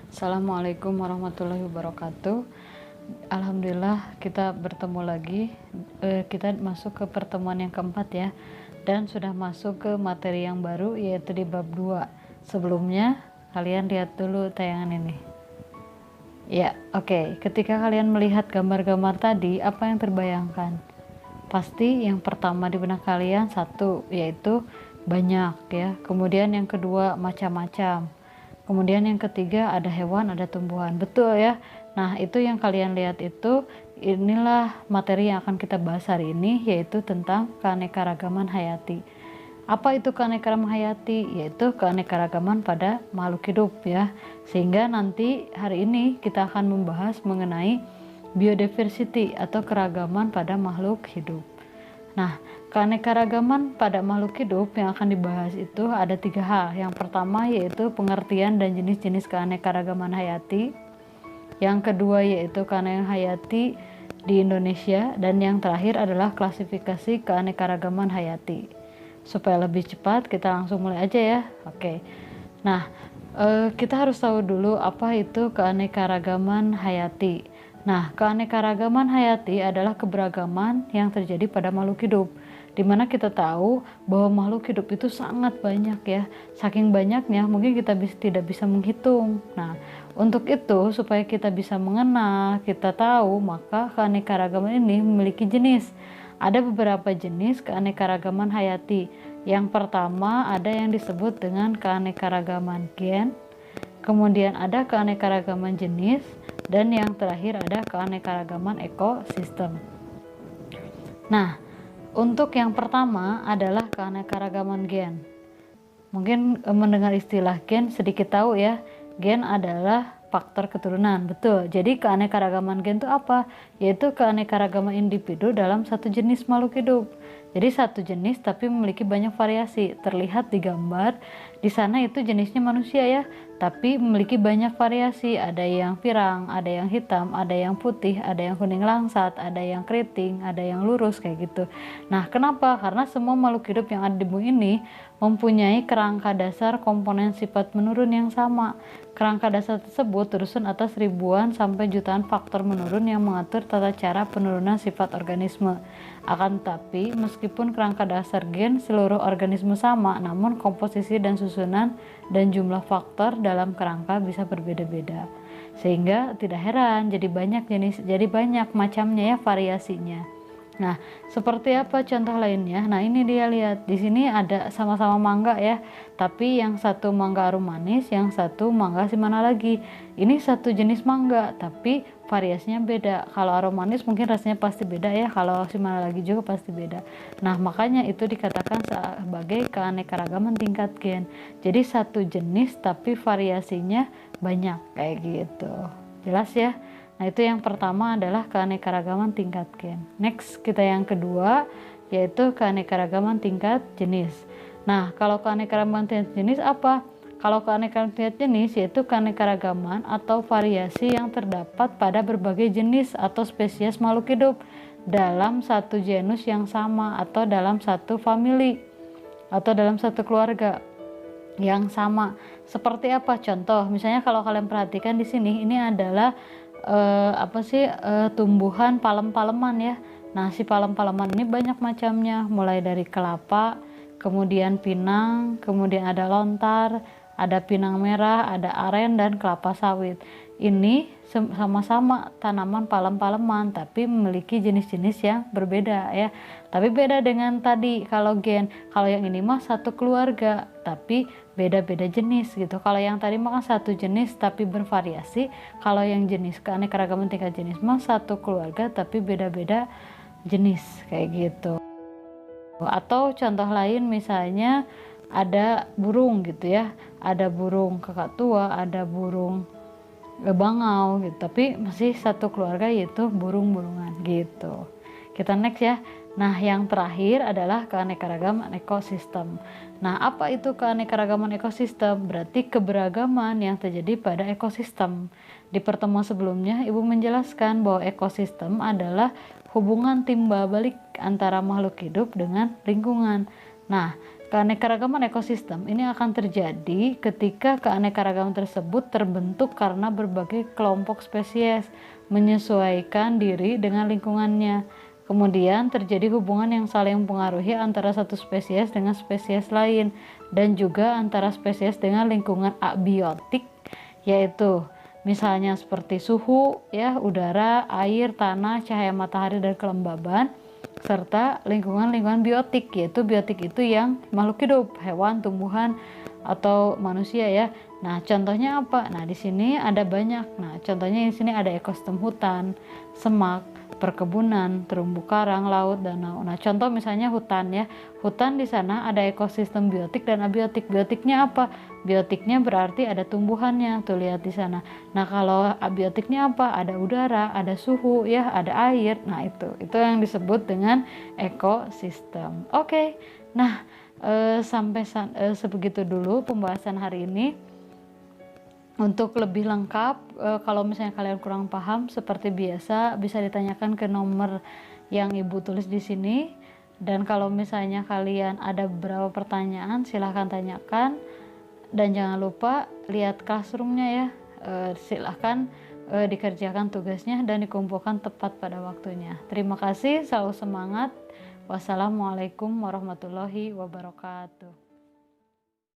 Assalamualaikum warahmatullahi wabarakatuh. Alhamdulillah kita bertemu lagi. Kita masuk ke pertemuan yang keempat ya, dan sudah masuk ke materi yang baru, yaitu di bab 2. Sebelumnya kalian lihat dulu tayangan ini ya. Oke. Ketika kalian melihat gambar-gambar tadi, apa yang terbayangkan? Pasti yang pertama di benak kalian satu, yaitu banyak ya. Kemudian yang kedua macam-macam. Kemudian yang ketiga ada hewan, ada tumbuhan. Betul ya. Nah, itu yang kalian lihat itu, inilah materi yang akan kita bahas hari ini, yaitu tentang keanekaragaman hayati. Apa itu keanekaragaman hayati? Yaitu keanekaragaman pada makhluk hidup ya. Sehingga nanti hari ini kita akan membahas mengenai biodiversity atau keragaman pada makhluk hidup. Nah, keanekaragaman pada makhluk hidup yang akan dibahas itu ada 3 hal. Yang pertama yaitu pengertian dan jenis-jenis keanekaragaman hayati. Yang kedua yaitu keanekaragaman hayati di Indonesia. Dan yang terakhir adalah klasifikasi keanekaragaman hayati. Supaya lebih cepat kita langsung mulai aja ya. Oke. Nah, kita harus tahu dulu apa itu keanekaragaman hayati. Nah, keanekaragaman hayati adalah keberagaman yang terjadi pada makhluk hidup, dimana kita tahu bahwa makhluk hidup itu sangat banyak ya. Saking banyaknya mungkin kita tidak bisa menghitung. Nah, untuk itu supaya kita bisa mengenal, kita tahu, maka keanekaragaman ini memiliki jenis. Ada beberapa jenis keanekaragaman hayati. Yang pertama ada yang disebut dengan keanekaragaman gen. Kemudian ada keanekaragaman jenis, dan yang terakhir ada keanekaragaman ekosistem. Nah, untuk yang pertama adalah keanekaragaman gen. Mungkin mendengar istilah gen sedikit tahu ya. Gen adalah faktor keturunan, betul. Jadi keanekaragaman gen itu apa? Yaitu keanekaragaman individu dalam satu jenis makhluk hidup. Jadi satu jenis tapi memiliki banyak variasi. Terlihat di gambar di sana itu jenisnya manusia ya, tapi memiliki banyak variasi. Ada yang pirang, ada yang hitam, ada yang putih, ada yang kuning langsat, ada yang keriting, ada yang lurus kayak gitu. Nah, kenapa? Karena semua makhluk hidup yang ada di bumi ini mempunyai kerangka dasar komponen sifat menurun yang sama. Kerangka dasar tersebut tersusun atas ribuan sampai jutaan faktor menurun yang mengatur tata cara penurunan sifat organisme. Akan tetapi, meskipun kerangka dasar gen seluruh organisme sama, namun komposisi dan susunan dan jumlah faktor dalam kerangka bisa berbeda-beda. Sehingga tidak heran jadi banyak macamnya ya, variasinya. Nah, seperti apa contoh lainnya? Nah, ini dia, lihat. Di sini ada sama-sama mangga ya. Tapi yang satu mangga arum manis, yang satu mangga si mana lagi. Ini satu jenis mangga, tapi variasinya beda. Kalau arum manis mungkin rasanya pasti beda ya. Kalau si mana lagi juga pasti beda. Nah, makanya itu dikatakan sebagai keanekaragaman tingkat gen. Jadi satu jenis tapi variasinya banyak kayak gitu. Jelas ya? Nah, itu yang pertama adalah keanekaragaman tingkat gen. Next, kita yang kedua yaitu keanekaragaman tingkat jenis. Nah, kalau keanekaragaman tingkat jenis apa? Kalau keanekaragaman tingkat jenis yaitu keanekaragaman atau variasi yang terdapat pada berbagai jenis atau spesies makhluk hidup dalam satu genus yang sama, atau dalam satu famili, atau dalam satu keluarga yang sama. Seperti apa? Contoh, misalnya kalau kalian perhatikan di sini, ini adalah tumbuhan palem-paleman ya. Nah, si palem-paleman ini banyak macamnya, mulai dari kelapa, kemudian pinang, kemudian ada lontar, ada pinang merah, ada aren, dan kelapa sawit. Ini sama-sama tanaman palem-paleman tapi memiliki jenis-jenis yang berbeda ya. Tapi beda dengan tadi kalau gen. Kalau yang ini mah satu keluarga tapi beda-beda jenis gitu. Kalau yang tadi mah satu jenis tapi bervariasi. Kalau yang jenis keanekaragaman tingkat jenis mah satu keluarga tapi beda-beda jenis kayak gitu. Atau contoh lain misalnya ada burung gitu ya. Ada burung kakatua, ada burung bangau gitu, tapi masih satu keluarga yaitu burung-burungan gitu. Kita next ya. Nah, yang terakhir adalah keanekaragaman ekosistem. Nah, apa itu keanekaragaman ekosistem? Berarti keberagaman yang terjadi pada ekosistem. Di pertemuan sebelumnya Ibu menjelaskan bahwa ekosistem adalah hubungan timbal balik antara makhluk hidup dengan lingkungan. Nah, Keanekaragaman ekosistem ini akan terjadi ketika keanekaragaman tersebut terbentuk karena berbagai kelompok spesies menyesuaikan diri dengan lingkungannya. Kemudian terjadi hubungan yang saling mempengaruhi antara satu spesies dengan spesies lain dan juga antara spesies dengan lingkungan abiotik, yaitu misalnya seperti suhu, ya, udara, air, tanah, cahaya matahari dan kelembaban, serta lingkungan-lingkungan biotik, yaitu biotik itu yang makhluk hidup, hewan, tumbuhan, atau manusia ya. Nah, contohnya apa? Nah, di sini ada banyak. Nah, contohnya di sini ada ekosistem hutan, semak, perkebunan, terumbu karang, laut, danau. Nah, contoh misalnya hutan ya. Hutan di sana ada ekosistem biotik dan abiotik. Biotiknya apa? Biotiknya berarti ada tumbuhannya. Tuh lihat di sana. Nah, kalau abiotiknya apa? Ada udara, ada suhu ya, ada air. Nah, itu yang disebut dengan ekosistem. Oke. Nah, sampai sebegitu dulu pembahasan hari ini. Untuk lebih lengkap, kalau misalnya kalian kurang paham, seperti biasa bisa ditanyakan ke nomor yang ibu tulis di sini. Dan kalau misalnya kalian ada beberapa pertanyaan, silahkan tanyakan. Dan jangan lupa lihat classroomnya ya. Silahkan dikerjakan tugasnya dan dikumpulkan tepat pada waktunya. Terima kasih, selalu semangat. Wassalamualaikum warahmatullahi wabarakatuh.